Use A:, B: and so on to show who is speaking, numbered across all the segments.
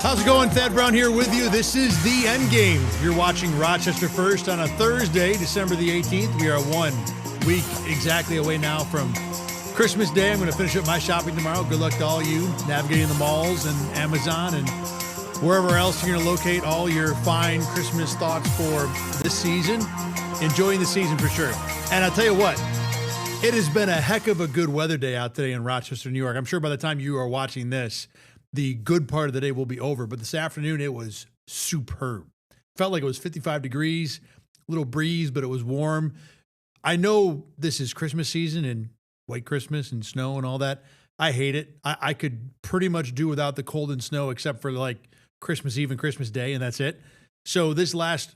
A: How's it going? Thad Brown here with you. This is the Endgame. You're watching Rochester First on a Thursday, December the 18th. We are 1 week exactly away now from Christmas Day. I'm going to finish up my shopping tomorrow. Good luck to all you navigating the malls and Amazon and wherever else you're going to locate all your fine Christmas thoughts for this season. Enjoying the season for sure. And I'll tell you what, it has been a heck of a good weather day out today in Rochester, New York. I'm sure by the time you are watching this, the good part of the day will be over. But this afternoon, it was superb. Felt like it was 55 degrees, a little breeze, but it was warm. I know this is Christmas season and white Christmas and snow and all that. I hate it. I could pretty much do without the cold and snow except for like Christmas Eve and Christmas Day, and that's it. So this last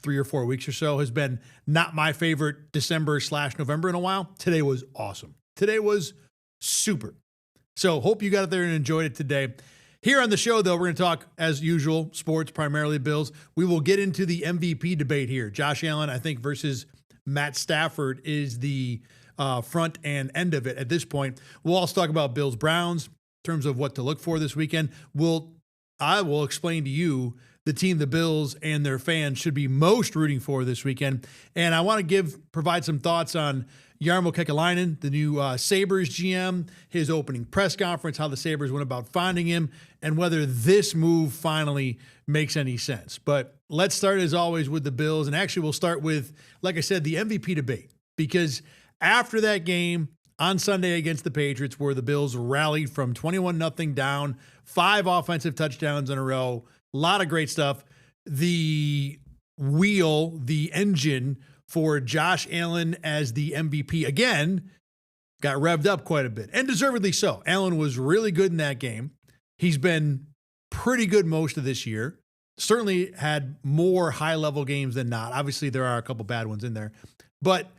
A: 3 or 4 weeks or so has been not my favorite December/November in a while. Today was awesome. Today was super. So hope you got out there and enjoyed it today. Here on the show, though, we're going to talk, as usual, sports, primarily Bills. We will get into the MVP debate here. Josh Allen, I think, versus Matt Stafford is the front and end of it at this point. We'll also talk about Bills-Browns in terms of what to look for this weekend. I will explain to you the team the Bills and their fans should be most rooting for this weekend. And I want to provide some thoughts on Jarmo Kekalainen, the new Sabres GM, his opening press conference, how the Sabres went about finding him, and whether this move finally makes any sense. But let's start, as always, with the Bills. And actually, we'll start with, like I said, the MVP debate. Because after that game on Sunday against the Patriots, where the Bills rallied from 21-0 down, 5 offensive touchdowns in a row, a lot of great stuff. The engine for Josh Allen as the MVP, again, got revved up quite a bit, and deservedly so. Allen was really good in that game. He's been pretty good most of this year. Certainly had more high-level games than not. Obviously, there are a couple bad ones in there. But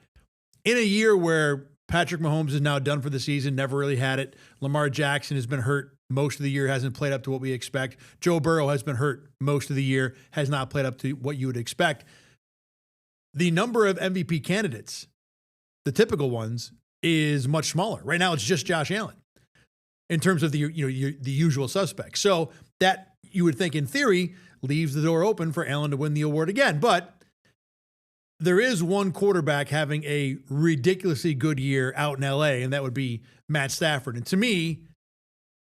A: in a year where Patrick Mahomes is now done for the season, never really had it. Lamar Jackson has been hurt most of the year, hasn't played up to what we expect. Joe Burrow has been hurt most of the year, has not played up to what you would expect. The number of MVP candidates, the typical ones, is much smaller. Right now, it's just Josh Allen in terms of the usual suspects. So that, you would think in theory, leaves the door open for Allen to win the award again. But there is one quarterback having a ridiculously good year out in LA, and that would be Matt Stafford. And to me,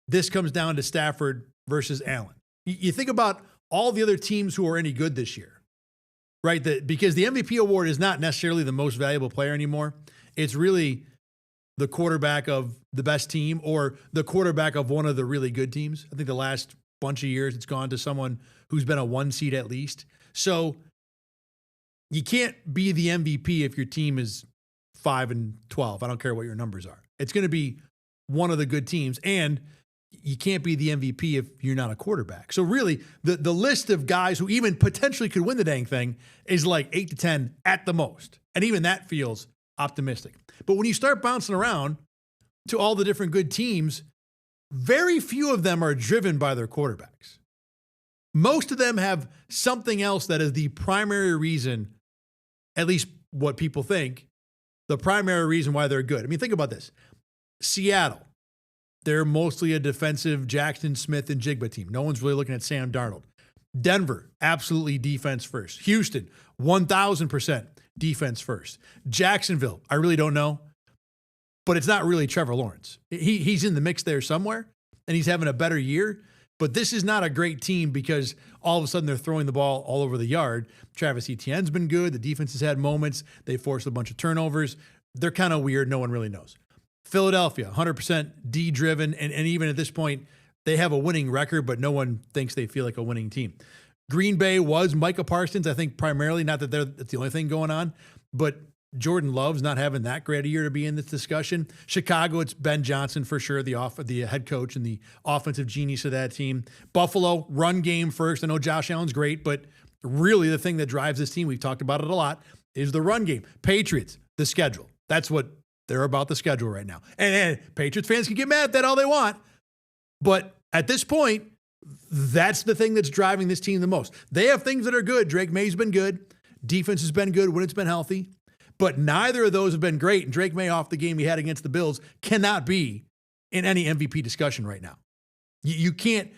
A: this comes down to Stafford versus Allen. You think about all the other teams who are any good this year, right? Because the MVP award is not necessarily the most valuable player anymore. It's really the quarterback of the best team or the quarterback of one of the really good teams. I think the last bunch of years it's gone to someone who's been a 1 seed at least. So you can't be the MVP if your team is 5-12. I don't care what your numbers are. It's going to be one of the good teams, and you can't be the MVP if you're not a quarterback. So really, the list of guys who even potentially could win the dang thing is like 8 to 10 at the most. And even that feels optimistic. But when you start bouncing around to all the different good teams, very few of them are driven by their quarterbacks. Most of them have something else that is the primary reason, at least what people think, the primary reason why they're good. I mean, think about this. Seattle, they're mostly a defensive Jackson Smith and Jigba team. No one's really looking at Sam Darnold. Denver, absolutely defense first. Houston, 1,000% defense first. Jacksonville, I really don't know, but it's not really Trevor Lawrence. He's in the mix there somewhere, and he's having a better year. But this is not a great team because all of a sudden they're throwing the ball all over the yard. Travis Etienne's been good. The defense has had moments. They forced a bunch of turnovers. They're kind of weird. No one really knows. Philadelphia, 100% D-driven. And even at this point, they have a winning record, but no one thinks they feel like a winning team. Green Bay was Micah Parsons, I think primarily, not that that's the only thing going on, but Jordan Love's not having that great a year to be in this discussion. Chicago, it's Ben Johnson for sure, the head coach and the offensive genius of that team. Buffalo, run game first. I know Josh Allen's great, but really the thing that drives this team, we've talked about it a lot, is the run game. Patriots, the schedule. That's what they're about, the schedule right now. And Patriots fans can get mad at that all they want. But at this point, that's the thing that's driving this team the most. They have things that are good. Drake May's been good. Defense has been good when it's been healthy. But neither of those have been great. And Drake May, off the game he had against the Bills, cannot be in any MVP discussion right now. You can't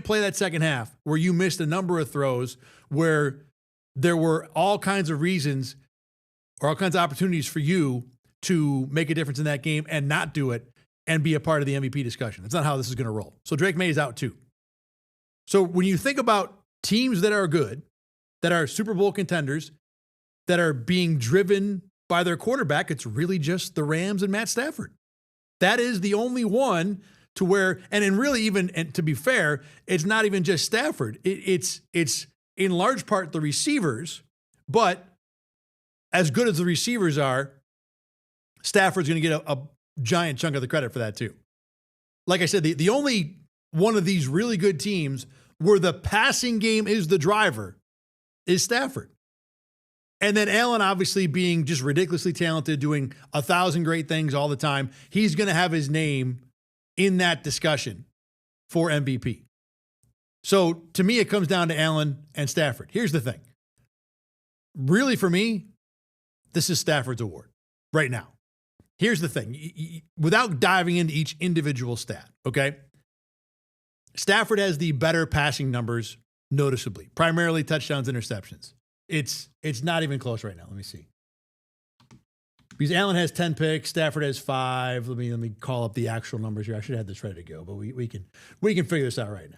A: play that second half where you missed a number of throws where there were all kinds of reasons or all kinds of opportunities for you to make a difference in that game and not do it and be a part of the MVP discussion. That's not how this is going to roll. So Drake May is out too. So when you think about teams that are good, that are Super Bowl contenders, that are being driven by their quarterback, it's really just the Rams and Matt Stafford. That is the only one to where, and really even, and to be fair, it's not even just Stafford. It's in large part the receivers, but as good as the receivers are, Stafford's going to get a giant chunk of the credit for that too. Like I said, the only one of these really good teams where the passing game is the driver is Stafford. And then Allen, obviously being just ridiculously talented, doing 1,000 great things all the time, he's going to have his name in that discussion for MVP. So to me, it comes down to Allen and Stafford. Here's the thing. Really, for me, this is Stafford's award right now. Here's the thing. Without diving into each individual stat, okay? Stafford has the better passing numbers noticeably, primarily touchdowns, interceptions. It's not even close right now. Let me see. Because Allen has 10 picks, Stafford has 5. Let me call up the actual numbers here. I should have this ready to go, but we can figure this out right now.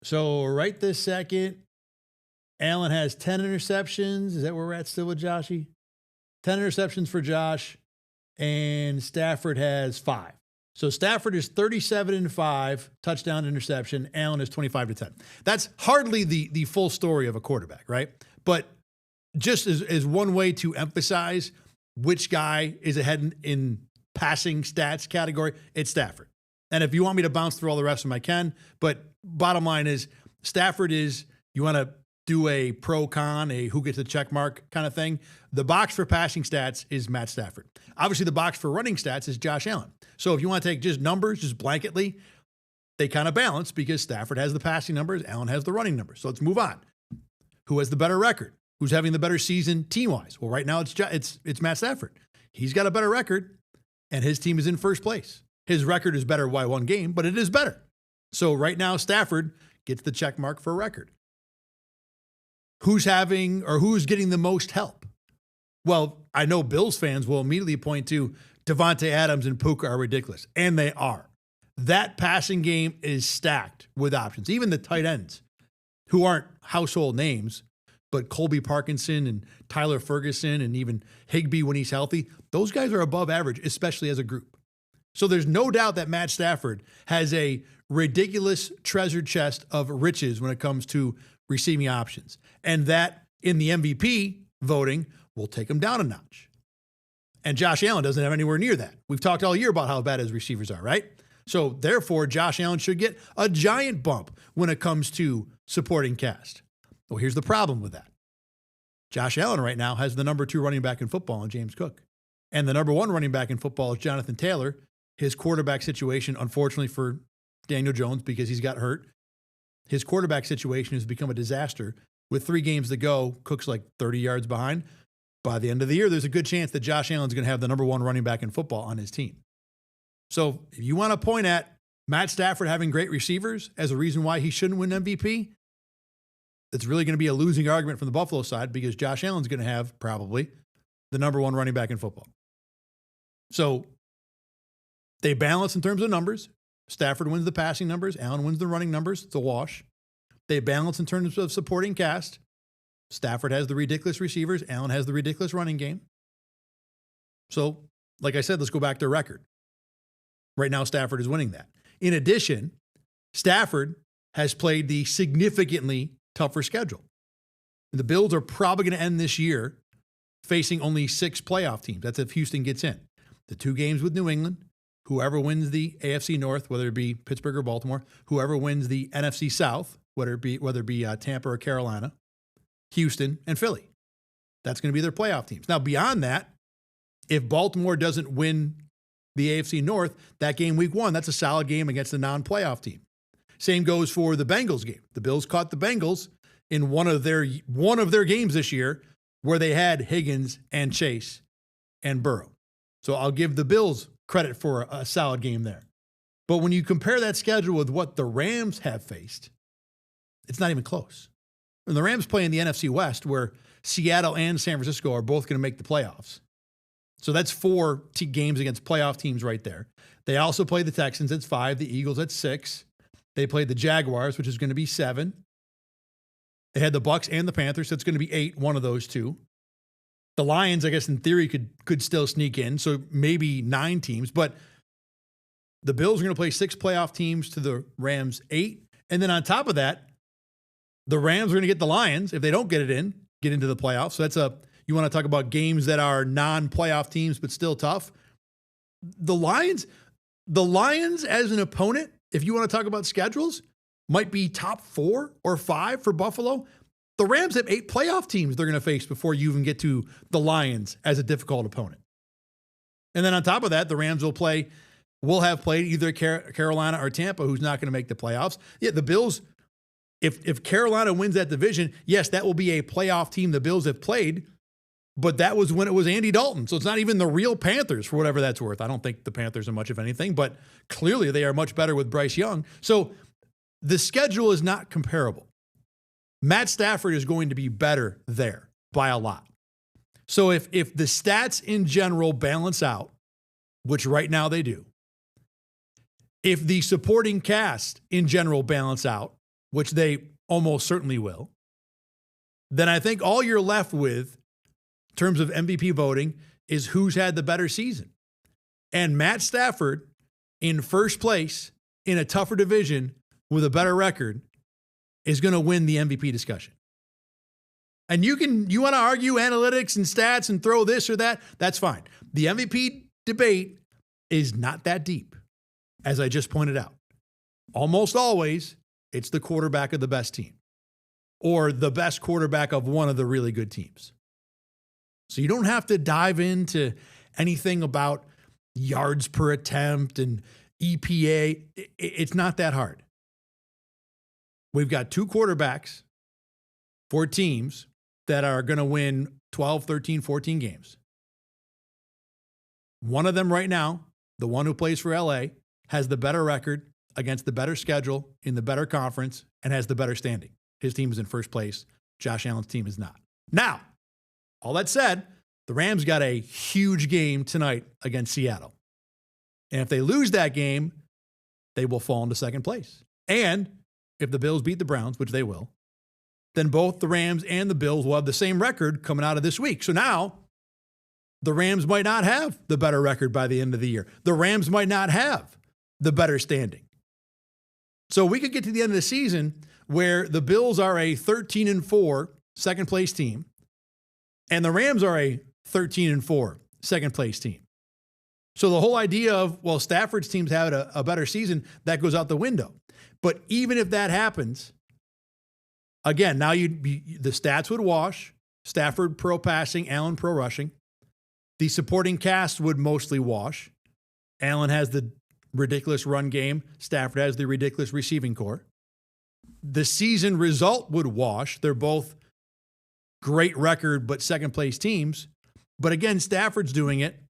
A: So right this second, Allen has 10 interceptions. Is that where we're at still with Joshy? 10 interceptions for Josh, and Stafford has 5. So Stafford is 37-5, touchdown interception. Allen is 25-10. That's hardly the full story of a quarterback, right? But just as one way to emphasize which guy is ahead in passing stats category, it's Stafford. And if you want me to bounce through all the rest of them, I can. But bottom line is Stafford is, you want to do a pro-con, a who gets the check mark kind of thing. The box for passing stats is Matt Stafford. Obviously, the box for running stats is Josh Allen. So if you want to take just numbers, just blanketly, they kind of balance because Stafford has the passing numbers, Allen has the running numbers. So let's move on. Who has the better record? Who's having the better season team-wise? Well, right now it's Matt Stafford. He's got a better record, and his team is in first place. His record is better by one game, but it is better. So right now, Stafford gets the check mark for record. Who's getting the most help? Well, I know Bills fans will immediately point to Devontae Adams and Puka are ridiculous, and they are. That passing game is stacked with options. Even the tight ends, who aren't household names, but Colby Parkinson and Tyler Ferguson and even Higbee when he's healthy, those guys are above average, especially as a group. So there's no doubt that Matt Stafford has a ridiculous treasure chest of riches when it comes to receiving options. And that in the MVP voting will take him down a notch. And Josh Allen doesn't have anywhere near that. We've talked all year about how bad his receivers are, right? So therefore, Josh Allen should get a giant bump when it comes to supporting cast. Well, here's the problem with that. Josh Allen right now has the number 2 running back in football in James Cook. And the number 1 running back in football is Jonathan Taylor. His quarterback situation, unfortunately for Daniel Jones, because he's got hurt, his quarterback situation has become a disaster. With 3 games to go, Cook's like 30 yards behind. By the end of the year, there's a good chance that Josh Allen's going to have the number 1 running back in football on his team. So if you want to point at Matt Stafford having great receivers as a reason why he shouldn't win MVP, it's really going to be a losing argument from the Buffalo side because Josh Allen's going to have probably the number 1 running back in football. So they balance in terms of numbers. Stafford wins the passing numbers. Allen wins the running numbers. It's a wash. They balance in terms of supporting cast. Stafford has the ridiculous receivers. Allen has the ridiculous running game. So, like I said, let's go back to record. Right now, Stafford is winning that. In addition, Stafford has played the significantly tougher schedule. The Bills are probably going to end this year facing only 6 playoff teams. That's if Houston gets in. The 2 games with New England, whoever wins the AFC North, whether it be Pittsburgh or Baltimore, whoever wins the NFC South, whether it be Tampa or Carolina, Houston, and Philly. That's going to be their playoff teams. Now, beyond that, if Baltimore doesn't win the AFC North, that game week 1, that's a solid game against a non-playoff team. Same goes for the Bengals game. The Bills caught the Bengals in one of their games this year where they had Higgins and Chase and Burrow. So I'll give the Bills credit for a solid game there. But when you compare that schedule with what the Rams have faced, it's not even close. And the Rams play in the NFC West where Seattle and San Francisco are both going to make the playoffs. So that's 4 games against playoff teams right there. They also play the Texans at 5, the Eagles at 6. They played the Jaguars, which is going to be 7. They had the Bucks and the Panthers, so it's going to be 8, one of those 2. The Lions, I guess, in theory, could still sneak in, so maybe 9 teams. But the Bills are going to play 6 playoff teams to the Rams 8. And then on top of that, the Rams are going to get the Lions, if they don't get into the playoffs. So you want to talk about games that are non-playoff teams but still tough. The Lions as an opponent, if you want to talk about schedules, might be top 4 or 5 for Buffalo. The Rams have 8 playoff teams they're going to face before you even get to the Lions as a difficult opponent. And then on top of that, the Rams will have played either Carolina or Tampa, who's not going to make the playoffs. Yeah, the Bills, if Carolina wins that division, yes, that will be a playoff team the Bills have played, but that was when it was Andy Dalton. So it's not even the real Panthers, for whatever that's worth. I don't think the Panthers are much of anything, but clearly they are much better with Bryce Young. So the schedule is not comparable. Matt Stafford is going to be better there by a lot. So if the stats in general balance out, which right now they do, if the supporting cast in general balance out, which they almost certainly will, then I think all you're left with in terms of MVP voting is who's had the better season. And Matt Stafford in first place in a tougher division with a better record is going to win the MVP discussion. And you want to argue analytics and stats and throw this or that, that's fine. The MVP debate is not that deep, as I just pointed out. Almost always, it's the quarterback of the best team or the best quarterback of one of the really good teams. So you don't have to dive into anything about yards per attempt and EPA. It's not that hard. We've got 2 quarterbacks for teams that are going to win 12, 13, 14 games. One of them right now, the one who plays for LA, has the better record against the better schedule in the better conference and has the better standing. His team is in first place. Josh Allen's team is not. Now, all that said, the Rams got a huge game tonight against Seattle. And if they lose that game, they will fall into second place. And if the Bills beat the Browns, which they will, then both the Rams and the Bills will have the same record coming out of this week. So now the Rams might not have the better record by the end of the year. The Rams might not have the better standing. So we could get to the end of the season where the Bills are a 13-4 second place team and the Rams are a 13-4 second place team. So the whole idea of, well, Stafford's teams have a better season, that goes out the window. But even if that happens, again, now the stats would wash. Stafford pro passing, Allen pro rushing. The supporting cast would mostly wash. Allen has the ridiculous run game. Stafford has the ridiculous receiving core. The season result would wash. They're both great record, but second place teams. But again, Stafford's doing it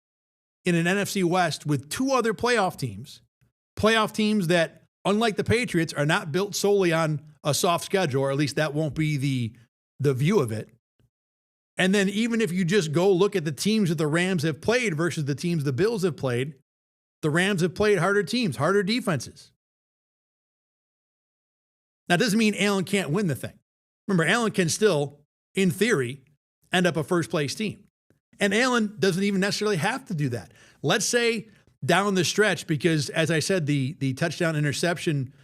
A: in an NFC West with 2 other playoff teams that, unlike the Patriots, are not built solely on a soft schedule, or at least that won't be the view of it. And then even if you just go look at the teams that the Rams have played versus the teams the Bills have played, the Rams have played harder teams, harder defenses. That doesn't mean Allen can't win the thing. Remember, Allen can still, in theory, end up a first-place team. And Allen doesn't even necessarily have to do that. Let's say down the stretch, because as I said, the touchdown-interception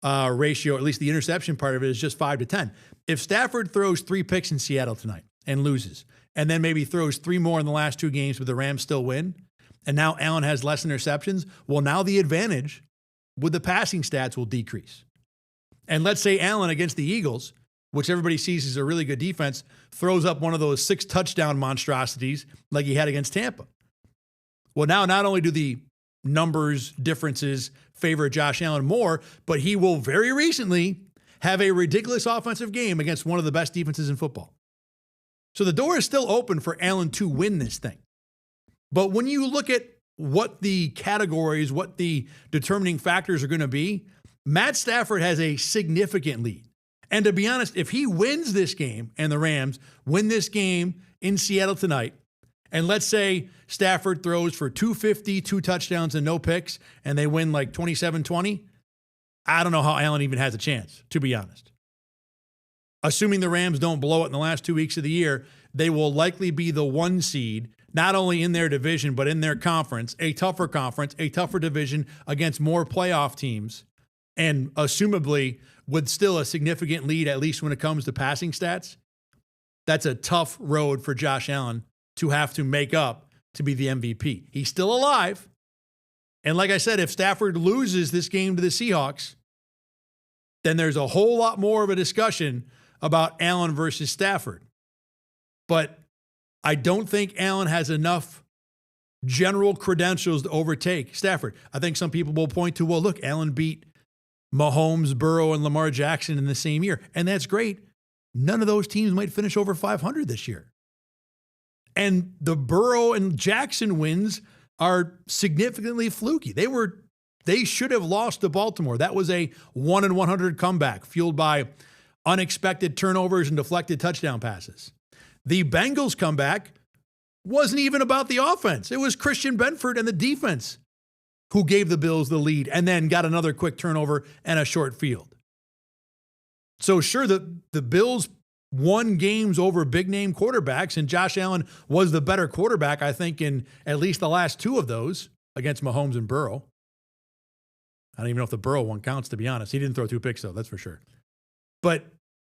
A: ratio, at least the interception part of it, is just 5-10. If Stafford throws 3 picks in Seattle tonight and loses, and then maybe throws 3 more in the last 2 games, but the Rams still win, and now Allen has less interceptions, well, now the advantage with the passing stats will decrease. And let's say Allen against the Eagles, which everybody sees as a really good defense, throws up one of those 6 touchdown monstrosities like he had against Tampa. Well, now not only do the numbers differences favor Josh Allen more, but he will very recently have a ridiculous offensive game against one of the best defenses in football. So the door is still open for Allen to win this thing. But when you look at what the categories, what the determining factors are going to be, Matt Stafford has a significant lead. And to be honest, if he wins this game and the Rams win this game in Seattle tonight, and let's say Stafford throws for 250, 2 touchdowns and no picks, and they win like 27-20, I don't know how Allen even has a chance, to be honest. Assuming the Rams don't blow it in the last 2 weeks of the year, they will likely be the 1 seed, not only in their division, but in their conference, a tougher division against more playoff teams, and assumably with still a significant lead, at least when it comes to passing stats. That's a tough road for Josh Allen to have to make up to be the MVP. He's still alive. And like I said, if Stafford loses this game to the Seahawks, then there's a whole lot more of a discussion about Allen versus Stafford. But I don't think Allen has enough general credentials to overtake Stafford. I think some people will point to, well, look, Allen beat Mahomes, Burrow, and Lamar Jackson in the same year. And that's great. None of those teams might finish over 500 this year. And the Burrow and Jackson wins are significantly fluky. They should have lost to Baltimore. That was a 1-100 comeback fueled by unexpected turnovers and deflected touchdown passes. The Bengals comeback wasn't even about the offense. It was Christian Benford and the defense who gave the Bills the lead and then got another quick turnover and a short field. So sure, the Bills won games over big-name quarterbacks, and Josh Allen was the better quarterback, I think, in at least the last 2 of those against Mahomes and Burrow. I don't even know if the Burrow one counts, to be honest. He didn't throw 2 picks, though, that's for sure. But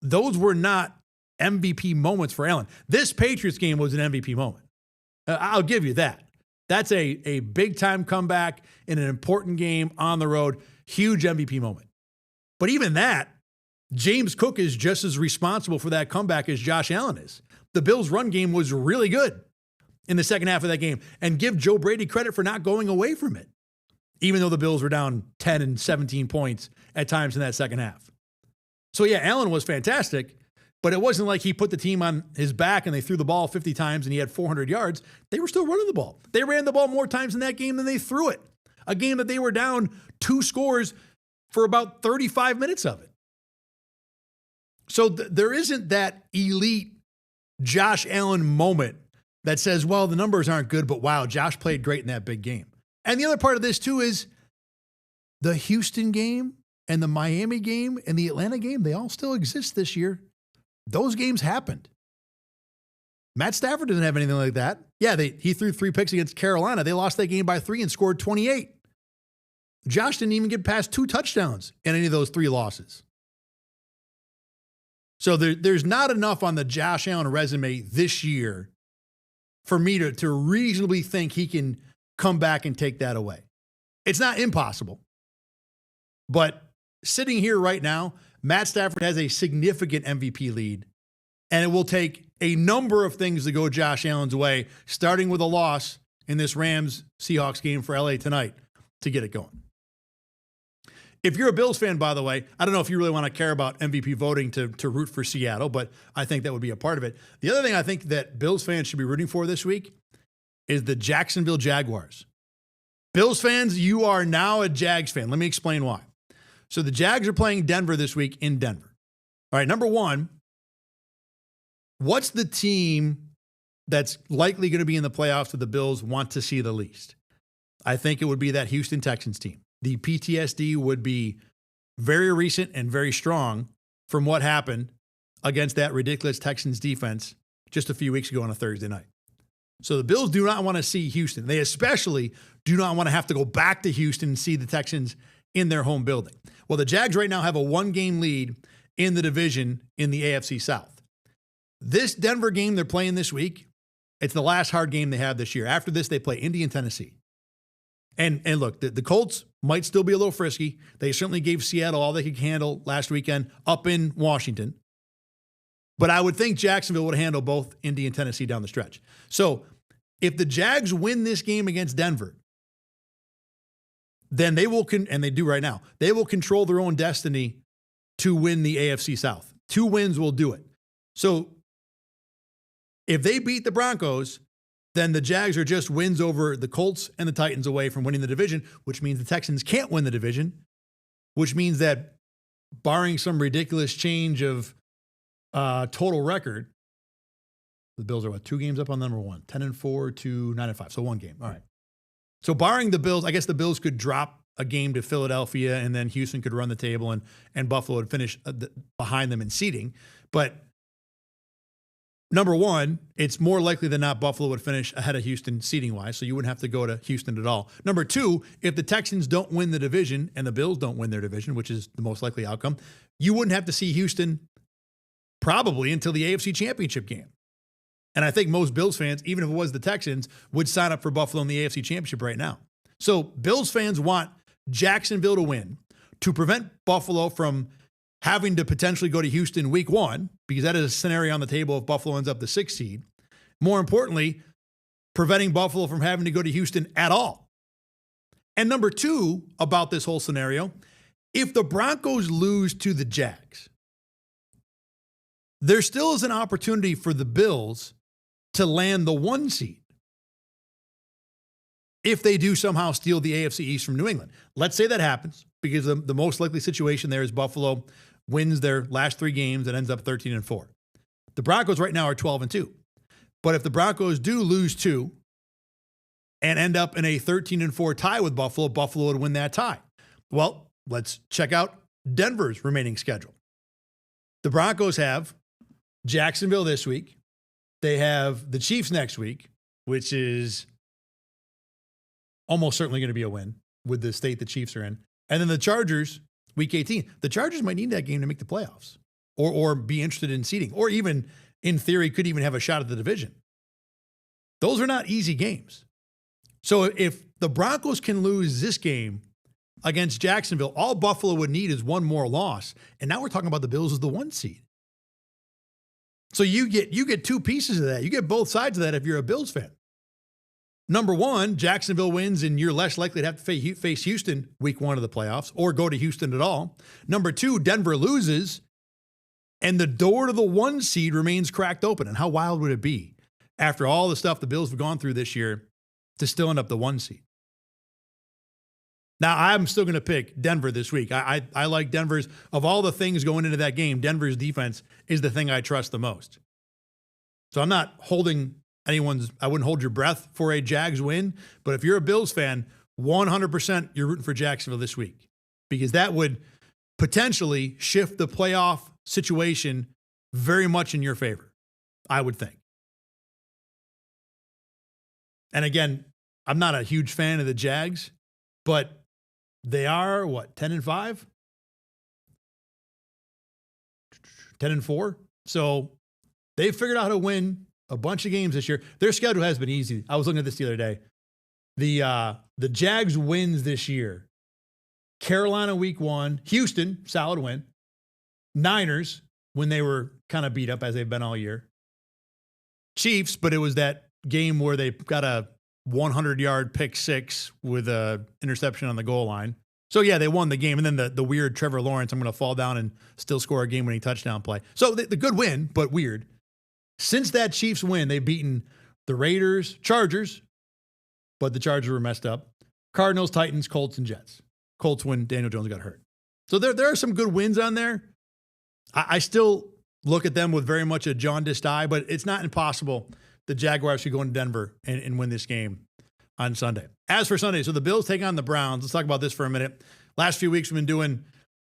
A: those were not MVP moments for Allen. This Patriots game was an MVP moment. I'll give you that. That's a big-time comeback in an important game on the road. Huge MVP moment. But even that, James Cook is just as responsible for that comeback as Josh Allen is. The Bills' run game was really good in the second half of that game. And give Joe Brady credit for not going away from it, even though the Bills were down 10 and 17 points at times in that second half. So, yeah, Allen was fantastic. But it wasn't like he put the team on his back and they threw the ball 50 times and he had 400 yards. They were still running the ball. They ran the ball more times in that game than they threw it. A game that they were down 2 scores for about 35 minutes of it. So there isn't that elite Josh Allen moment that says, well, the numbers aren't good, but wow, Josh played great in that big game. And the other part of this too is the Houston game and the Miami game and the Atlanta game, they all still exist this year. Those games happened. Matt Stafford doesn't have anything like that. Yeah, he threw 3 picks against Carolina. They lost that game by 3 and scored 28. Josh didn't even get past 2 touchdowns in any of those 3 losses. So there's not enough on the Josh Allen resume this year for me to reasonably think he can come back and take that away. It's not impossible. But sitting here right now, Matt Stafford has a significant MVP lead, and it will take a number of things to go Josh Allen's way, starting with a loss in this Rams-Seahawks game for LA tonight to get it going. If you're a Bills fan, by the way, I don't know if you really want to care about MVP voting to root for Seattle, but I think that would be a part of it. The other thing I think that Bills fans should be rooting for this week is the Jacksonville Jaguars. Bills fans, you are now a Jags fan. Let me explain why. So the Jags are playing Denver this week in Denver. All right, number one, what's the team that's likely going to be in the playoffs that the Bills want to see the least? I think it would be that Houston Texans team. The PTSD would be very recent and very strong from what happened against that ridiculous Texans defense just a few weeks ago on a Thursday night. So the Bills do not want to see Houston. They especially do not want to have to go back to Houston and see the Texans in their home building. Well, the Jags right now have a 1-game lead in the division in the AFC South. This Denver game they're playing this week, it's the last hard game they have this year. After this, they play Indy and Tennessee. And look, the Colts might still be a little frisky. They certainly gave Seattle all they could handle last weekend up in Washington. But I would think Jacksonville would handle both Indy and Tennessee down the stretch. So if the Jags win this game against Denver, then they will, and they do right now, they will control their own destiny to win the AFC South. 2 wins will do it. So if they beat the Broncos, then the Jags are just wins over the Colts and the Titans away from winning the division, which means the Texans can't win the division, which means that barring some ridiculous change of total record, the Bills are 2 games up on number 1, 10-4 to 9-5. So 1 game. All right. So barring the Bills, I guess the Bills could drop a game to Philadelphia and then Houston could run the table and Buffalo would finish behind them in seeding. But number 1, it's more likely than not Buffalo would finish ahead of Houston seeding-wise, so you wouldn't have to go to Houston at all. Number 2, if the Texans don't win the division and the Bills don't win their division, which is the most likely outcome, you wouldn't have to see Houston probably until the AFC Championship game. And I think most Bills fans, even if it was the Texans, would sign up for Buffalo in the AFC Championship right now. So Bills fans want Jacksonville to win to prevent Buffalo from having to potentially go to Houston week 1, because that is a scenario on the table if Buffalo ends up the 6th seed. More importantly, preventing Buffalo from having to go to Houston at all. And number 2 about this whole scenario, if the Broncos lose to the Jags, there still is an opportunity for the Bills to land the 1 seed if they do somehow steal the AFC East from New England. Let's say that happens, because the most likely situation there is Buffalo wins their last 3 games and ends up 13-4. The Broncos right now are 12-2. But if the Broncos do lose 2 and end up in a 13-4 tie with Buffalo, Buffalo would win that tie. Well, let's check out Denver's remaining schedule. The Broncos have Jacksonville this week. They have the Chiefs next week, which is almost certainly going to be a win with the state the Chiefs are in. And then the Chargers, week 18. The Chargers might need that game to make the playoffs or be interested in seeding, or even, in theory, could even have a shot at the division. Those are not easy games. So if the Broncos can lose this game against Jacksonville, all Buffalo would need is 1 more loss. And now we're talking about the Bills as the 1 seed. So you get 2 pieces of that. You get both sides of that if you're a Bills fan. Number 1, Jacksonville wins and you're less likely to have to face Houston week 1 of the playoffs or go to Houston at all. Number 2, Denver loses and the door to the 1 seed remains cracked open. And how wild would it be after all the stuff the Bills have gone through this year to still end up the 1 seed? Now, I'm still going to pick Denver this week. I like Denver's, of all the things going into that game, Denver's defense is the thing I trust the most. So I'm not holding I wouldn't hold your breath for a Jags win, but if you're a Bills fan, 100% you're rooting for Jacksonville this week, because that would potentially shift the playoff situation very much in your favor, I would think. And again, I'm not a huge fan of the Jags, but they are, 10-5? 10-4? So they've figured out how to win a bunch of games this year. Their schedule has been easy. I was looking at this the other day. The Jags wins this year: Carolina week 1, Houston, solid win, Niners when they were kind of beat up as they've been all year, Chiefs, but it was that game where they got a 100-yard pick 6 with a interception on the goal line. So yeah, they won the game. And then the weird Trevor Lawrence, I'm going to fall down and still score a game-winning touchdown play. So the good win, but weird. Since that Chiefs win, they've beaten the Raiders, Chargers, but the Chargers were messed up, Cardinals, Titans, Colts, and Jets. Colts when Daniel Jones got hurt. So there are some good wins on there. I still look at them with very much a jaundiced eye, but it's not impossible the Jaguars should go into Denver and win this game on Sunday. As for Sunday, so the Bills take on the Browns. Let's talk about this for a minute. Last few weeks we've been doing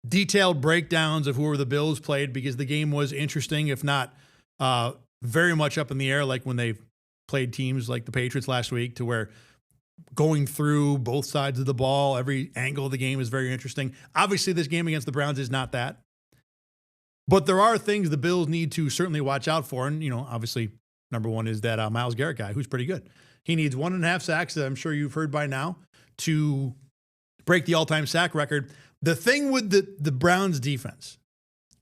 A: detailed breakdowns of who the Bills played, because the game was interesting, if not very much up in the air, like when they played teams like the Patriots last week, to where going through both sides of the ball, every angle of the game is very interesting. Obviously, this game against the Browns is not that. But there are things the Bills need to certainly watch out for. And, obviously, number 1 is that Myles Garrett guy, who's pretty good. He needs 1.5 sacks, that I'm sure you've heard by now, to break the all-time sack record. The thing with the Browns defense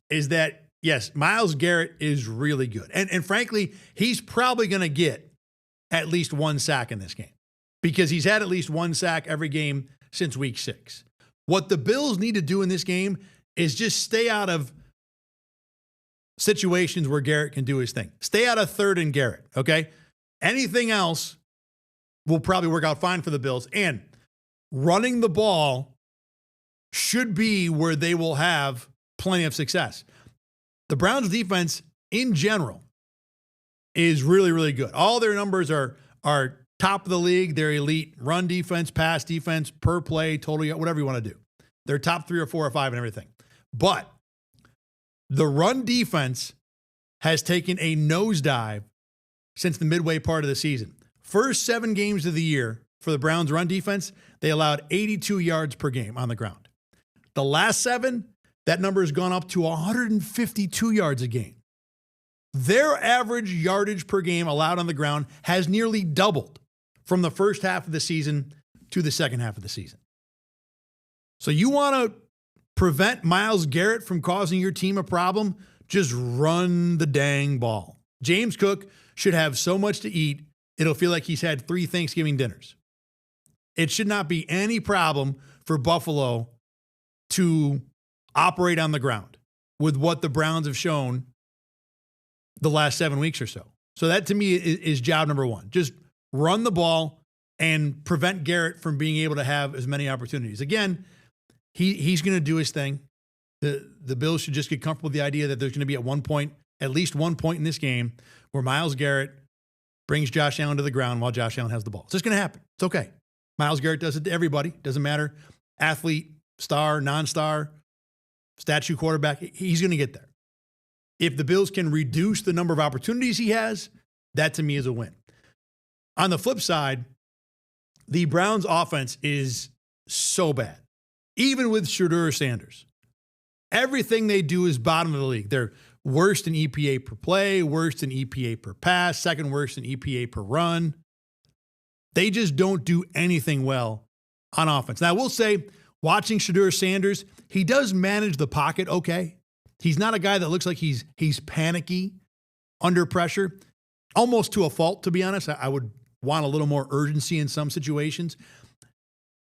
A: is that, yes, Myles Garrett is really good. And frankly, he's probably going to get at least one sack in this game because he's had at least one sack every game since week 6. What the Bills need to do in this game is just stay out of situations where Garrett can do his thing. Stay out of 3rd and Garrett, okay? Anything else will probably work out fine for the Bills. And running the ball should be where they will have plenty of success. The Browns defense in general is really, really good. All their numbers are top of the league. They're elite run defense, pass defense, per play, total, whatever you want to do. They're top 3 or 4 or 5 and everything. But the run defense has taken a nosedive since the midway part of the season. First 7 games of the year for the Browns run defense, they allowed 82 yards per game on the ground. The last 7, that number has gone up to 152 yards a game. Their average yardage per game allowed on the ground has nearly doubled from the first half of the season to the second half of the season. So you want to prevent Myles Garrett from causing your team a problem? Just run the dang ball. James Cook should have so much to eat, it'll feel like he's had 3 Thanksgiving dinners. It should not be any problem for Buffalo to operate on the ground with what the Browns have shown the last 7 weeks or so. So that to me is job number 1. Just run the ball and prevent Garrett from being able to have as many opportunities. Again, he's going to do his thing. The Bills should just get comfortable with the idea that there's going to be at least one point in this game where Myles Garrett brings Josh Allen to the ground while Josh Allen has the ball. It's just going to happen. It's okay. Myles Garrett does it to everybody. Doesn't matter. Athlete, star, non-star, statue quarterback. He's going to get there. If the Bills can reduce the number of opportunities he has, that to me is a win. On the flip side, the Browns offense is so bad. Even with Shedeur Sanders, everything they do is bottom of the league. They're worst in EPA per play, worst in EPA per pass, second worst in EPA per run. They just don't do anything well on offense. Now, I will say, watching Shedeur Sanders, he does manage the pocket okay. He's not a guy that looks like he's panicky under pressure, almost to a fault, to be honest. I would want a little more urgency in some situations.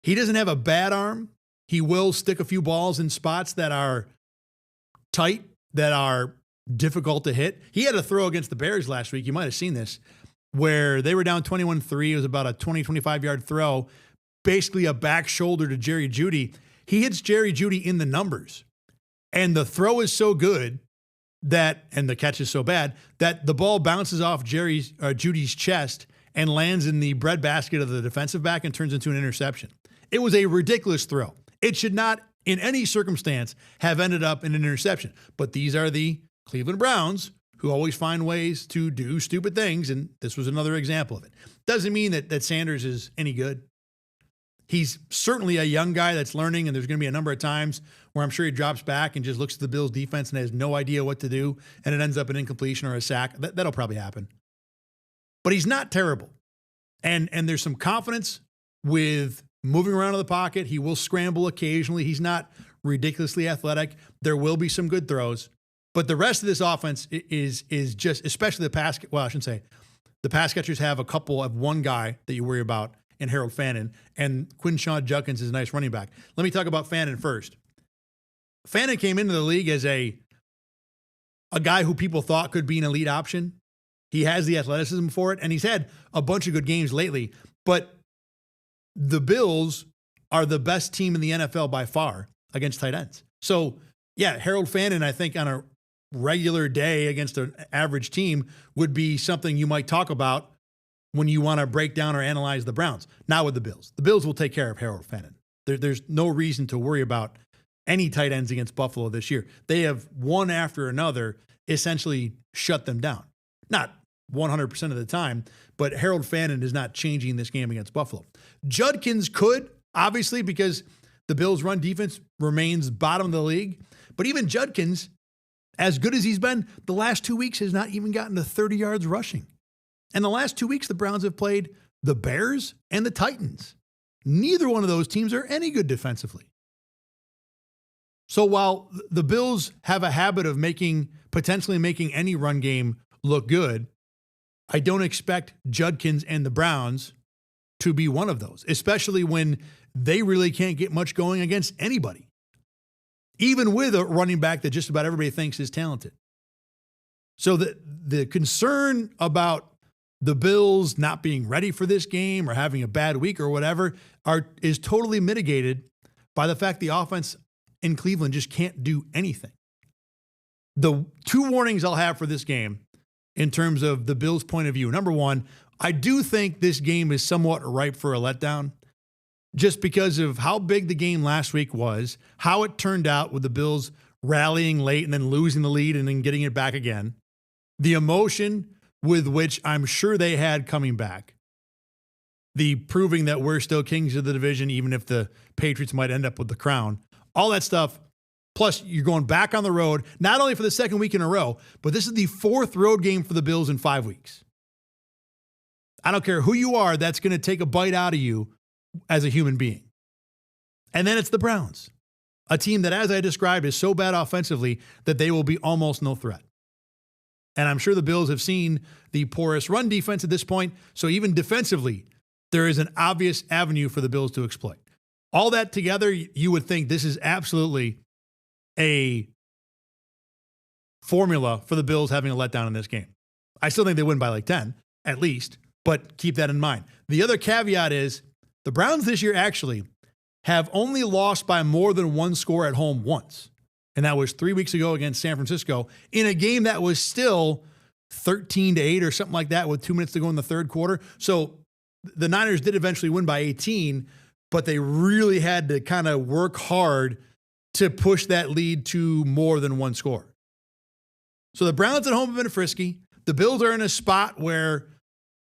A: He doesn't have a bad arm. He will stick a few balls in spots that are tight, that are difficult to hit. He had a throw against the Bears last week. You might have seen this, where they were down 21-3. It was about a 20, 25-yard throw, basically a back shoulder to Jerry Jeudy. He hits Jerry Jeudy in the numbers. And the throw is so good and the catch is so bad, that the ball bounces off Judy's chest and lands in the breadbasket of the defensive back and turns into an interception. It was a ridiculous throw. It should not, in any circumstance, have ended up in an interception. But these are the Cleveland Browns, who always find ways to do stupid things, and this was another example of it. Doesn't mean that Sanders is any good. He's certainly a young guy that's learning, and there's going to be a number of times where I'm sure he drops back and just looks at the Bills' defense and has no idea what to do, and it ends up an incompletion or a sack. That'll probably happen. But he's not terrible. And there's some confidence with moving around in the pocket. He will scramble occasionally. He's not ridiculously athletic. There will be some good throws. But the rest of this offense is just, especially the pass, well, I shouldn't say, the pass catchers have one guy that you worry about in Harold Fannin, and Quinshawn Judkins is a nice running back. Let me talk about Fannin first. Fannin came into the league as a guy who people thought could be an elite option. He has the athleticism for it, and he's had a bunch of good games lately. But the Bills are the best team in the NFL by far against tight ends. So, yeah, Harold Fannin, I think, on a regular day against an average team would be something you might talk about when you want to break down or analyze the Browns. Not with the Bills. The Bills will take care of Harold Fannin. There's no reason to worry about any tight ends against Buffalo this year. They have one after another essentially shut them down. Not 100% of the time, but Harold Fannin is not changing this game against Buffalo. Judkins could, obviously, because the Bills' run defense remains bottom of the league. But even Judkins, as good as he's been, the last 2 weeks has not even gotten to 30 yards rushing. And the last 2 weeks, the Browns have played the Bears and the Titans. neither one of those teams are any good defensively. So while the Bills have a habit of potentially making any run game look good, I don't expect Judkins and the Browns to be one of those, especially when they really can't get much going against anybody, even with a running back that just about everybody thinks is talented. So the concern about the Bills not being ready for this game or having a bad week or whatever is totally mitigated by the fact the offense in Cleveland just can't do anything. The two warnings I'll have for this game in terms of the Bills' point of view. Number one, I do think this game is somewhat ripe for a letdown just because of how big the game last week was, how it turned out with the Bills rallying late and then losing the lead and then getting it back again, the emotion with which I'm sure they had coming back, the proving that we're still kings of the division, even if the Patriots might end up with the crown, all that stuff. Plus, you're going back on the road, not only for the second week in a row, but this is the fourth road game for the Bills in 5 weeks. I don't care who you are, that's going to take a bite out of you as a human being. And then it's the Browns, a team that, as I described, is so bad offensively that they will be almost no threat. And I'm sure the Bills have seen the porous run defense at this point, so even defensively, there is an obvious avenue for the Bills to exploit. All that together, you would think this is absolutely a formula for the Bills having a letdown in this game. I still think they win by like 10, at least, but keep that in mind. The other caveat is the Browns this year actually have only lost by more than one score at home once. And that was 3 weeks ago against San Francisco in a game that was still 13-8 or something like that with 2 minutes to go in the third quarter. So the Niners did eventually win by 18, but they really had to kind of work hard to push that lead to more than one score. So the Browns at home have been frisky. The Bills are in a spot where,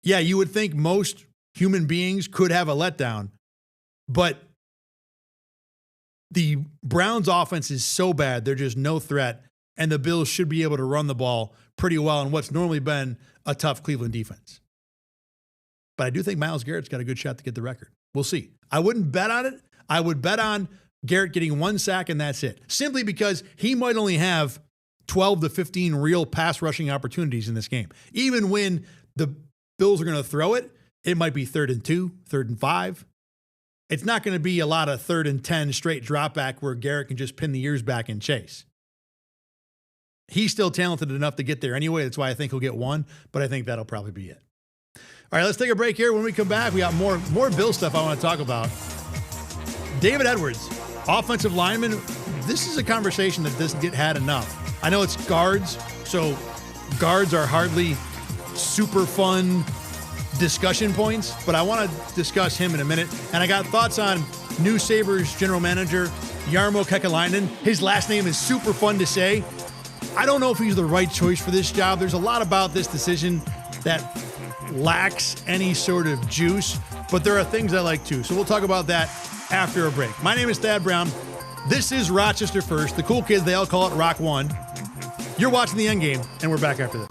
A: yeah, you would think most human beings could have a letdown, but the Browns offense is so bad, they're just no threat, and the Bills should be able to run the ball pretty well in what's normally been a tough Cleveland defense. But I do think Myles Garrett's got a good shot to get the record. We'll see. I wouldn't bet on it. I would bet on Garrett getting one sack and that's it. Simply because he might only have 12 to 15 real pass rushing opportunities in this game. Even when the Bills are going to throw it, it might be 3rd and 2, 3rd and 5. It's not going to be a lot of 3rd and 10 straight drop back where Garrett can just pin the ears back and chase. He's still talented enough to get there anyway. That's why I think he'll get one, but I think that'll probably be it. All right, let's take a break here. When we come back, we got more Bill stuff I want to talk about. David Edwards, offensive lineman. This is a conversation that doesn't get had enough. I know it's guards, so guards are hardly super fun discussion points, but I want to discuss him in a minute. And I got thoughts on new Sabres general manager, Jarmo Kekalainen. His last name is super fun to say. I don't know if he's the right choice for this job. There's a lot about this decision that lacks any sort of juice, but there are things I like too. So we'll talk about that after a break. My name is Thad Brown. This is Rochester First. The cool kids, they all call it Rock One. You're watching the Endgame, and we're back after this.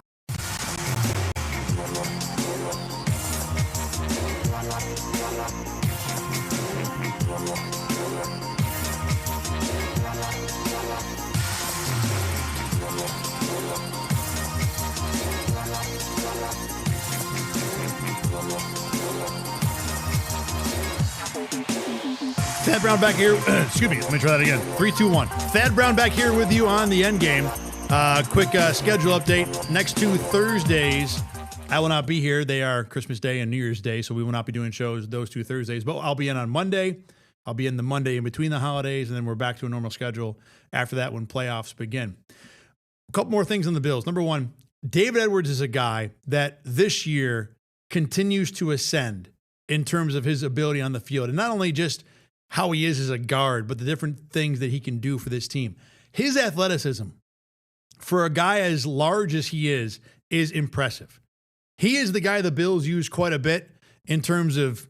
A: Thad Brown back here. Excuse me. Let me try that again. 3, 2, 1. Thad Brown back here with you on the Endgame. Quick schedule update. Next 2 Thursdays, I will not be here. They are Christmas Day and New Year's Day, so we will not be doing shows those 2 Thursdays. But I'll be in on Monday. I'll be in the Monday in between the holidays, and then we're back to a normal schedule after that when playoffs begin. A couple more things on the Bills. Number one, David Edwards is a guy that this year continues to ascend in terms of his ability on the field. And not only just how he is as a guard, but the different things that he can do for this team. His athleticism, for a guy as large as he is impressive. He is the guy the Bills use quite a bit in terms of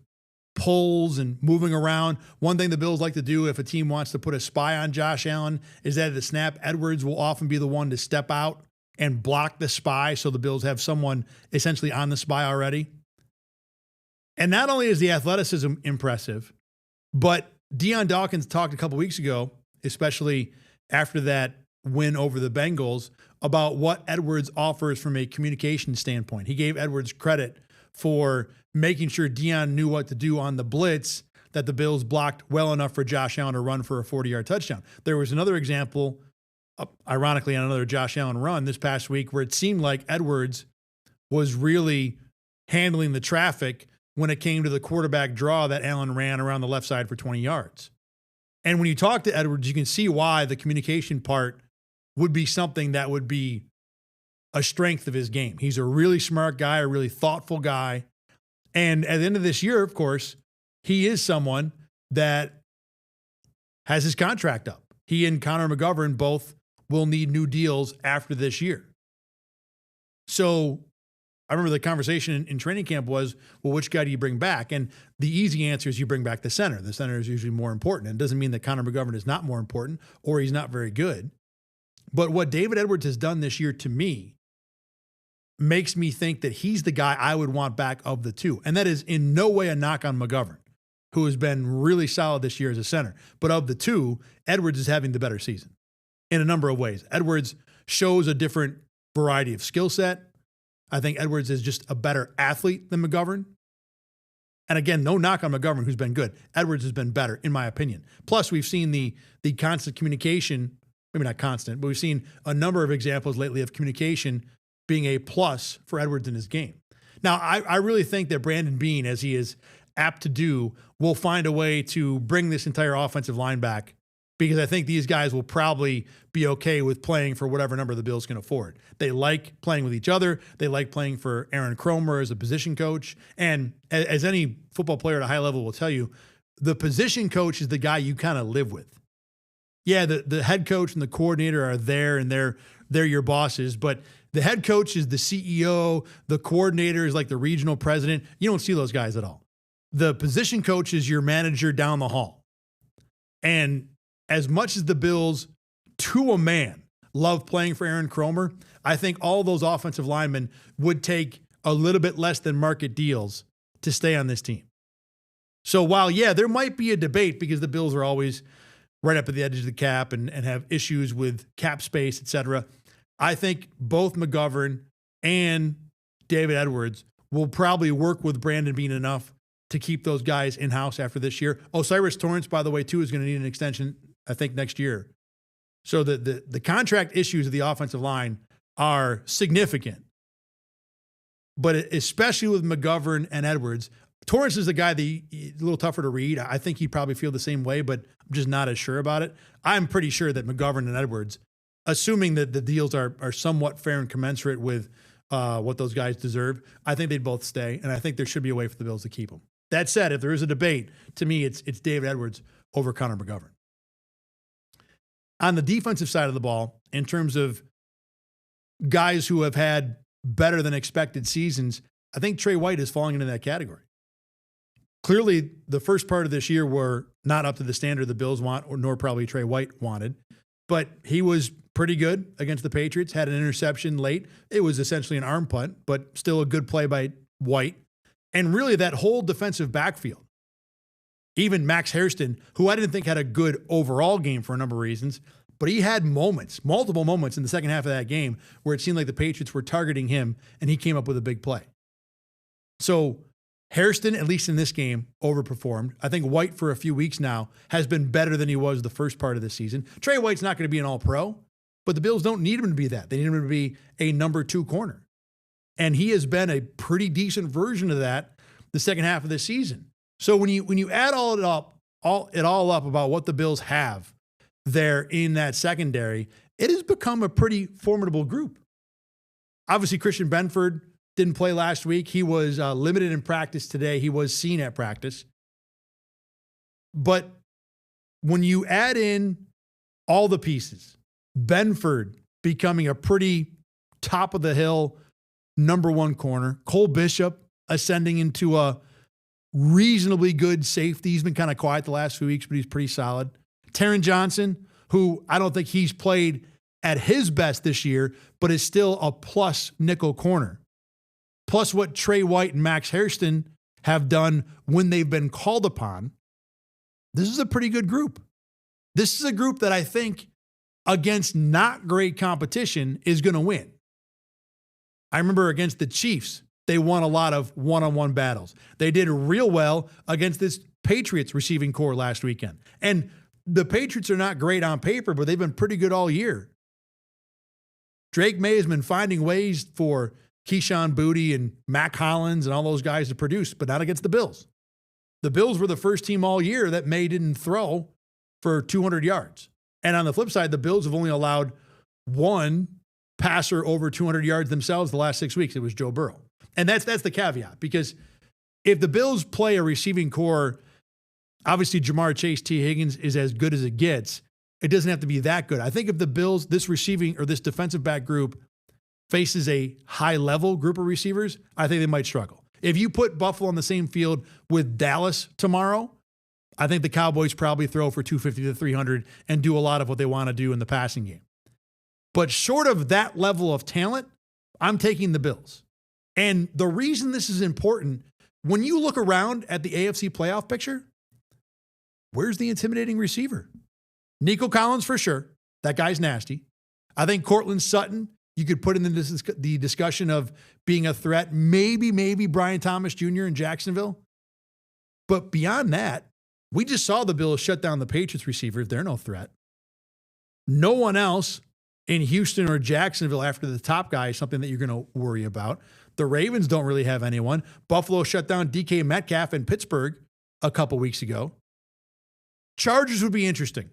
A: pulls and moving around. One thing the Bills like to do if a team wants to put a spy on Josh Allen is that at the snap, Edwards will often be the one to step out and block the spy so the Bills have someone essentially on the spy already. And not only is the athleticism impressive, But Deion Dawkins talked a couple weeks ago, especially after that win over the Bengals, about what Edwards offers from a communication standpoint. He gave Edwards credit for making sure Deion knew what to do on the blitz, that the Bills blocked well enough for Josh Allen to run for a 40-yard touchdown. There was another example, ironically, on another Josh Allen run this past week where it seemed like Edwards was really handling the traffic when it came to the quarterback draw that Allen ran around the left side for 20 yards. And when you talk to Edwards, you can see why the communication part would be something that would be a strength of his game. He's a really smart guy, a really thoughtful guy. And at the end of this year, of course, he is someone that has his contract up. He and Connor McGovern both will need new deals after this year. So I remember the conversation in training camp was, well, which guy do you bring back? And the easy answer is you bring back the center. The center is usually more important. And it doesn't mean that Connor McGovern is not more important or he's not very good. But what David Edwards has done this year to me makes me think that he's the guy I would want back of the two. And that is in no way a knock on McGovern, who has been really solid this year as a center. But of the two, Edwards is having the better season in a number of ways. Edwards shows a different variety of skill set. I think Edwards is just a better athlete than McGovern. And again, no knock on McGovern, who's been good. Edwards has been better, in my opinion. Plus, we've seen the constant communication, maybe not constant, but we've seen a number of examples lately of communication being a plus for Edwards in his game. Now, I really think that Brandon Beane, as he is apt to do, will find a way to bring this entire offensive line back, because I think these guys will probably be okay with playing for whatever number the Bills can afford. They like playing with each other. They like playing for Aaron Kromer as a position coach. And as any football player at a high level will tell you, the position coach is the guy you kind of live with. Yeah, the head coach and the coordinator are there and they're your bosses, but the head coach is the CEO, the coordinator is like the regional president. You don't see those guys at all. The position coach is your manager down the hall. And as much as the Bills, to a man, love playing for Aaron Kromer, I think all those offensive linemen would take a little bit less than market deals to stay on this team. So while, yeah, there might be a debate because the Bills are always right up at the edge of the cap and have issues with cap space, et cetera, I think both McGovern and David Edwards will probably work with Brandon Beane enough to keep those guys in-house after this year. Osiris Torrance, by the way, too, is going to need an extension, I think, next year. So the contract issues of the offensive line are significant. But especially with McGovern and Edwards, Torrance is the guy that a little tougher to read. I think he'd probably feel the same way, but I'm just not as sure about it. I'm pretty sure that McGovern and Edwards, assuming that the deals are somewhat fair and commensurate with what those guys deserve, I think they'd both stay, and I think there should be a way for the Bills to keep them. That said, if there is a debate, to me, it's David Edwards over Connor McGovern. On the defensive side of the ball, in terms of guys who have had better than expected seasons, I think Trey White is falling into that category. Clearly, the first part of this year were not up to the standard the Bills want, or nor probably Trey White wanted, but he was pretty good against the Patriots, had an interception late. It was essentially an arm punt, but still a good play by White. And really that whole defensive backfield, even Max Hairston, who I didn't think had a good overall game for a number of reasons, but he had moments, multiple moments in the second half of that game where it seemed like the Patriots were targeting him and he came up with a big play. So Hairston, at least in this game, overperformed. I think White for a few weeks now has been better than he was the first part of the season. Trey White's not going to be an all-pro, but the Bills don't need him to be that. They need him to be a number 2 corner. And he has been a pretty decent version of that the second half of the season. So when you add all it all up about what the Bills have there in that secondary, it has become a pretty formidable group. Obviously, Christian Benford didn't play last week. He was limited in practice today. He was seen at practice. But when you add in all the pieces, Benford becoming a pretty top of the hill number 1 corner, Cole Bishop ascending into a reasonably good safety. He's been kind of quiet the last few weeks, but he's pretty solid. Taron Johnson, who I don't think he's played at his best this year, but is still a plus nickel corner. Plus what Trey White and Max Hairston have done when they've been called upon. This is a pretty good group. This is a group that I think against not great competition is going to win. I remember against the Chiefs, they won a lot of one-on-one battles. They did real well against this Patriots receiving core last weekend. And the Patriots are not great on paper, but they've been pretty good all year. Drake May has been finding ways for Keyshawn Boutte and Mac Hollins and all those guys to produce, but not against the Bills. The Bills were the first team all year that May didn't throw for 200 yards. And on the flip side, the Bills have only allowed one passer over 200 yards themselves the last 6 weeks. It was Joe Burrow. And that's the caveat, because if the Bills play a receiving core, obviously Jamar Chase, T. Higgins is as good as it gets. It doesn't have to be that good. I think if the Bills, this receiving or this defensive back group faces a high-level group of receivers, I think they might struggle. If you put Buffalo on the same field with Dallas tomorrow, I think the Cowboys probably throw for 250 to 300 and do a lot of what they want to do in the passing game. But short of that level of talent, I'm taking the Bills. And the reason this is important, when you look around at the AFC playoff picture, where's the intimidating receiver? Nico Collins for sure. That guy's nasty. I think Cortland Sutton, you could put in the discussion of being a threat. Maybe Brian Thomas Jr. in Jacksonville. But beyond that, we just saw the Bills shut down the Patriots receivers. They're no threat. No one else in Houston or Jacksonville after the top guy is something that you're going to worry about. The Ravens don't really have anyone. Buffalo shut down DK Metcalf in Pittsburgh a couple weeks ago. Chargers would be interesting.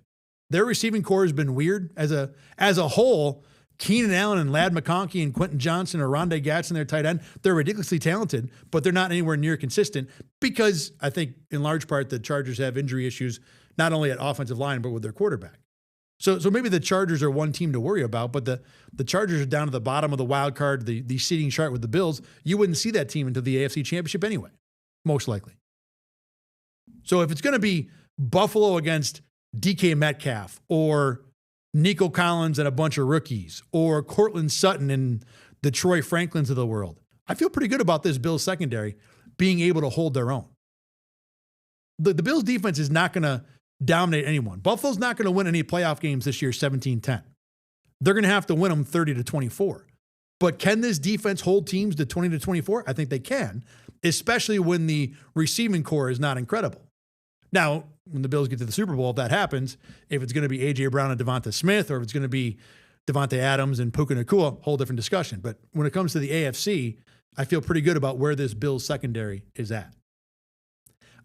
A: Their receiving core has been weird. As a whole, Keenan Allen and Ladd McConkey and Quentin Johnson or Rondé Gatson, their tight end, they're ridiculously talented, but they're not anywhere near consistent because I think in large part the Chargers have injury issues, not only at offensive line, but with their quarterback. So maybe the Chargers are one team to worry about, but the Chargers are down to the bottom of the wild card, the seeding chart with the Bills. You wouldn't see that team until the AFC Championship anyway, most likely. So if it's going to be Buffalo against DK Metcalf or Nico Collins and a bunch of rookies or Cortland Sutton and the Troy Franklins of the world, I feel pretty good about this Bills secondary being able to hold their own. The Bills defense is not going to dominate anyone. Buffalo's not going to win any playoff games this year 17-10. They're going to have to win them 30-24. But can this defense hold teams to 20-24? I think they can, especially when the receiving core is not incredible. Now, when the Bills get to the Super Bowl, if that happens, if it's going to be A.J. Brown and Devonta Smith, or if it's going to be Devontae Adams and Puka Nacua, whole different discussion. But when it comes to the AFC, I feel pretty good about where this Bills secondary is at.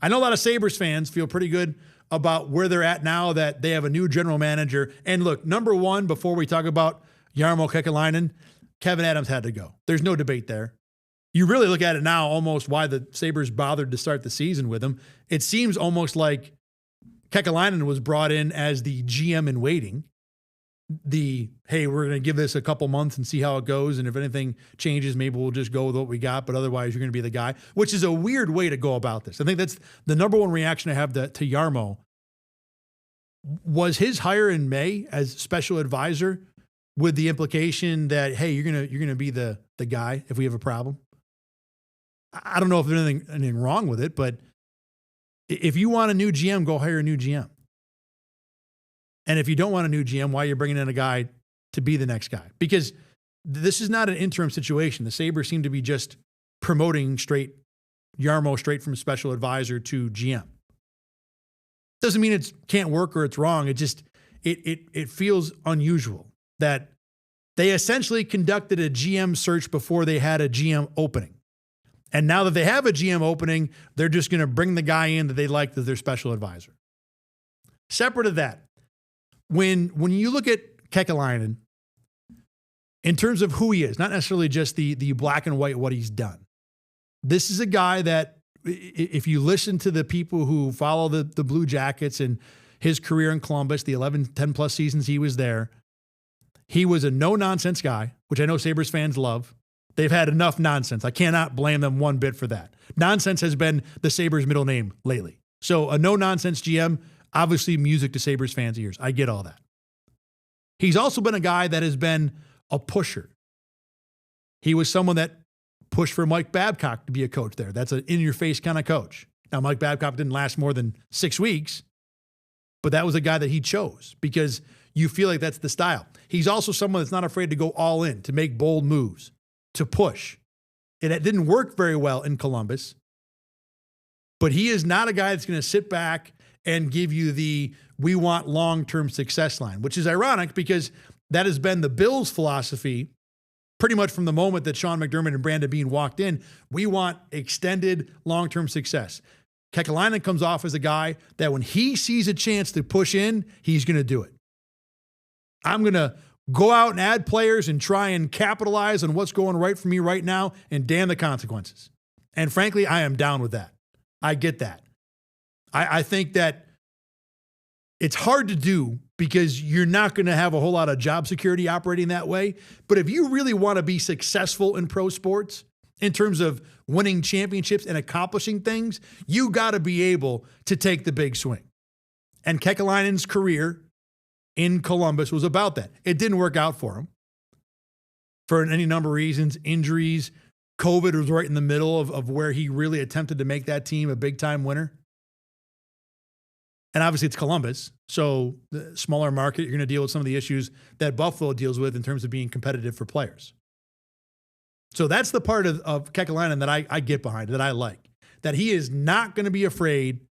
A: I know a lot of Sabres fans feel pretty good about where they're at now that they have a new general manager. And look, number one, before we talk about Jarmo Kekalainen, Kevin Adams had to go. There's no debate there. You really look at it now, almost why the Sabres bothered to start the season with him. It seems almost like Kekalainen was brought in as the GM in waiting. Hey, we're going to give this a couple months and see how it goes. And if anything changes, maybe we'll just go with what we got. But otherwise, you're going to be the guy, which is a weird way to go about this. I think that's the number one reaction I have to Jarmo. Was his hire in May as special advisor with the implication that, hey, you're going to be the guy if we have a problem? I don't know if there's anything wrong with it, but if you want a new GM, go hire a new GM. And if you don't want a new GM, why are you bringing in a guy to be the next guy? Because this is not an interim situation. The Sabres seem to be just promoting Jarmo straight from special advisor to GM. Doesn't mean it can't work or it's wrong. It just, it feels unusual that they essentially conducted a GM search before they had a GM opening. And now that they have a GM opening, they're just going to bring the guy in that they like as their special advisor. Separate of that, when you look at Kekalainen, in terms of who he is, not necessarily just the black and white, what he's done. This is a guy that, if you listen to the people who follow the Blue Jackets and his career in Columbus, the 10 plus seasons he was there, he was a no-nonsense guy, which I know Sabres fans love. They've had enough nonsense. I cannot blame them one bit for that. Nonsense has been the Sabres' middle name lately. So a no-nonsense GM, obviously music to Sabres fans' ears. I get all that. He's also been a guy that has been a pusher. He was someone that pushed for Mike Babcock to be a coach there. That's an in-your-face kind of coach. Now, Mike Babcock didn't last more than 6 weeks, but that was a guy that he chose because you feel like that's the style. He's also someone that's not afraid to go all in, to make bold moves, to push. And it didn't work very well in Columbus, but he is not a guy that's going to sit back and give you the we want long-term success line, which is ironic because that has been the Bills' philosophy pretty much from the moment that Sean McDermott and Brandon Beane walked in. We want extended long-term success. Kekalainen comes off as a guy that when he sees a chance to push in, he's going to do it. I'm going to go out and add players and try and capitalize on what's going right for me right now and damn the consequences. And frankly, I am down with that. I get that. I think that it's hard to do because you're not going to have a whole lot of job security operating that way. But if you really want to be successful in pro sports in terms of winning championships and accomplishing things, you got to be able to take the big swing. And Kekalainen's career in Columbus was about that. It didn't work out for him for any number of reasons, injuries. COVID was right in the middle of where he really attempted to make that team a big-time winner. And obviously it's Columbus, so the smaller market, you're going to deal with some of the issues that Buffalo deals with in terms of being competitive for players. So that's the part of Kekalainen that I get behind, that I like. That he is not going to be afraid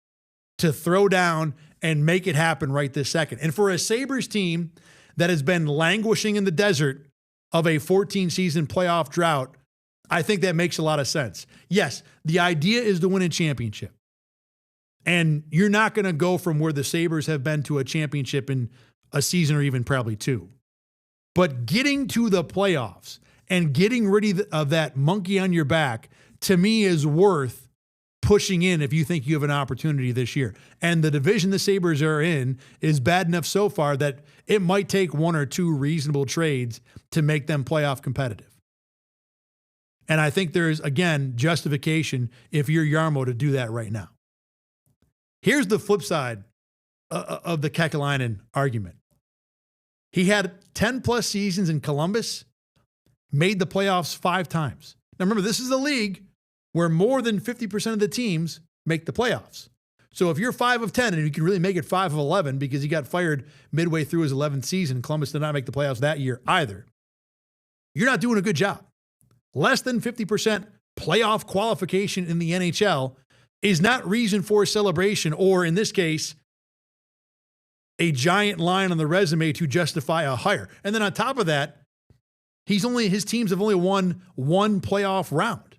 A: to throw down and make it happen right this second. And for a Sabres team that has been languishing in the desert of a 14-season playoff drought, I think that makes a lot of sense. Yes, the idea is to win a championship. And you're not going to go from where the Sabres have been to a championship in a season or even probably two. But getting to the playoffs and getting rid of that monkey on your back, to me, is worth pushing in if you think you have an opportunity this year. And the division the Sabres are in is bad enough so far that it might take one or two reasonable trades to make them playoff competitive. And I think there's, again, justification if you're Jarmo to do that right now. Here's the flip side of the Kekalainen argument. He had 10-plus seasons in Columbus, made the playoffs 5 times. Now remember, this is a league where more than 50% of the teams make the playoffs. So if you're 5 of 10 and you can really make it 5 of 11 because he got fired midway through his 11th season, Columbus did not make the playoffs that year either, you're not doing a good job. Less than 50% playoff qualification in the NHL is not reason for celebration, or in this case, a giant line on the resume to justify a hire. And then on top of that, his teams have only won 1 playoff round.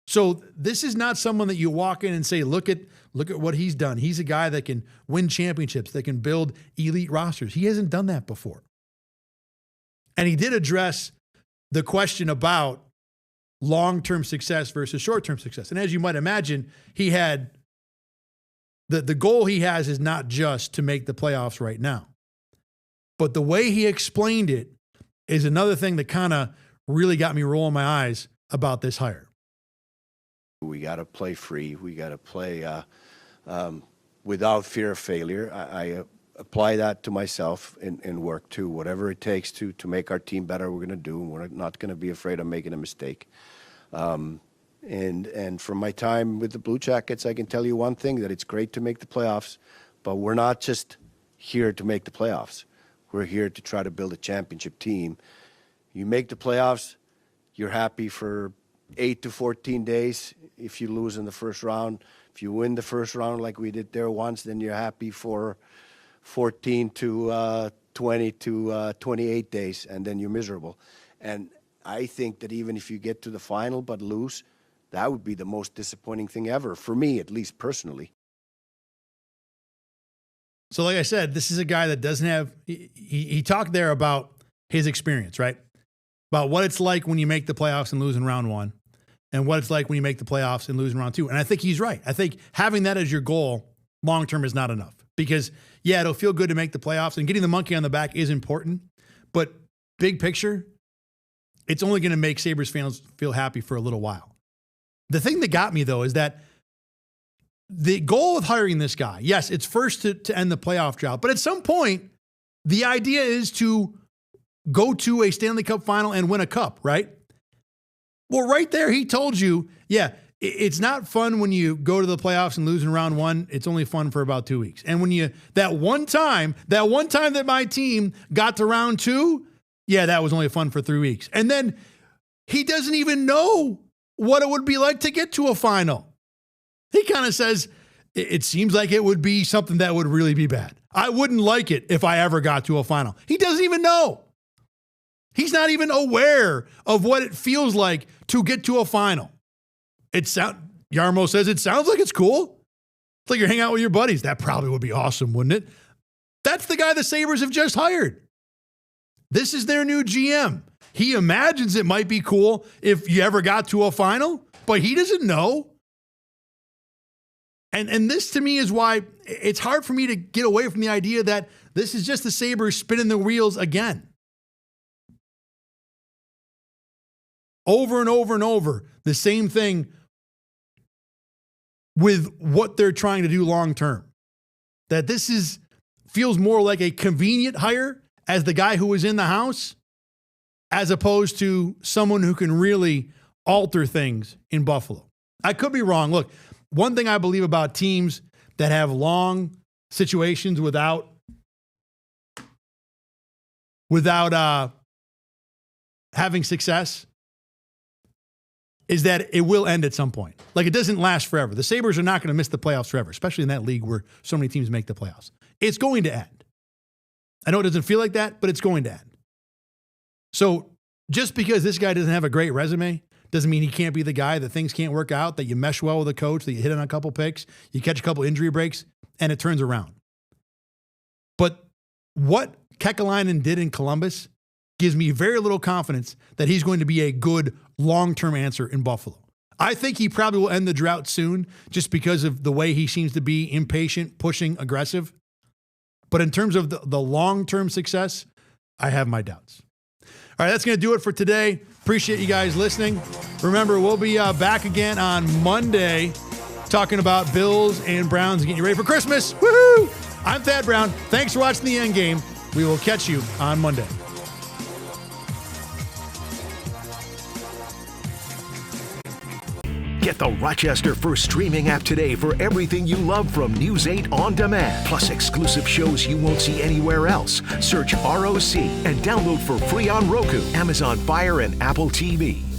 A: So this is not someone that you walk in and say, look at what he's done. He's a guy that can win championships, that can build elite rosters. He hasn't done that before. And he did address the question about long-term success versus short-term success. And as you might imagine, he had the goal he has is not just to make the playoffs right now. But the way he explained it is another thing that kind of really got me rolling my eyes about this hire.
B: We got to play free. We got to play without fear of failure. I apply that to myself in work too. Whatever it takes to make our team better, we're going to do. We're not going to be afraid of making a mistake. And from my time with the Blue Jackets, I can tell you one thing, that it's great to make the playoffs, but we're not just here to make the playoffs. We're here to try to build a championship team. You make the playoffs, you're happy for 8 to 14 days if you lose in the first round. If you win the first round like we did there once, then you're happy for 14 to 20 to 28 days, and then you're miserable. And I think that even if you get to the final but lose, that would be the most disappointing thing ever, for me at least personally.
A: So like I said, this is a guy that doesn't have, he talked there about his experience, right? About what it's like when you make the playoffs and lose in round 1, and what it's like when you make the playoffs and lose in round 2. And I think he's right. I think having that as your goal long-term is not enough, because yeah, it'll feel good to make the playoffs, and getting the monkey on the back is important, but big picture, it's only going to make Sabres fans feel happy for a little while. The thing that got me, though, is that the goal of hiring this guy, yes, it's first to end the playoff drought, but at some point, the idea is to go to a Stanley Cup final and win a cup, right? Well, right there, he told you, yeah, it's not fun when you go to the playoffs and lose in round one. It's only fun for about 2 weeks. And when that one time that my team got to round two, yeah, that was only fun for 3 weeks. And then he doesn't even know what it would be like to get to a final. He kind of says, it seems like it would be something that would really be bad. I wouldn't like it if I ever got to a final. He doesn't even know. He's not even aware of what it feels like to get to a final. Yarmo says it sounds like it's cool. It's like you're hanging out with your buddies. That probably would be awesome, wouldn't it? That's the guy the Sabres have just hired. This is their new GM. He imagines it might be cool if you ever got to a final, but he doesn't know. And this to me is why it's hard for me to get away from the idea that this is just the Sabres spinning the wheels again. Over and over and over, the same thing with what they're trying to do long term. That this feels more like a convenient hire as the guy who was in the house, as opposed to someone who can really alter things in Buffalo. I could be wrong. Look, one thing I believe about teams that have long situations without having success is that it will end at some point. Like, it doesn't last forever. The Sabres are not going to miss the playoffs forever, especially in that league where so many teams make the playoffs. It's going to end. I know it doesn't feel like that, but it's going to end. So just because this guy doesn't have a great resume doesn't mean he can't be the guy that things can't work out, that you mesh well with a coach, that you hit on a couple picks, you catch a couple injury breaks, and it turns around. But what Kekalainen did in Columbus gives me very little confidence that he's going to be a good long-term answer in Buffalo. I think he probably will end the drought soon just because of the way he seems to be impatient, pushing, aggressive. But in terms of the long-term success, I have my doubts. All right, that's going to do it for today. Appreciate you guys listening. Remember, we'll be back again on Monday talking about Bills and Browns and getting you ready for Christmas. Woohoo! I'm Thad Brown. Thanks for watching the Endgame. We will catch you on Monday.
C: Get the Rochester First streaming app today for everything you love from News 8 On Demand, plus exclusive shows you won't see anywhere else. Search ROC and download for free on Roku, Amazon Fire, and Apple TV.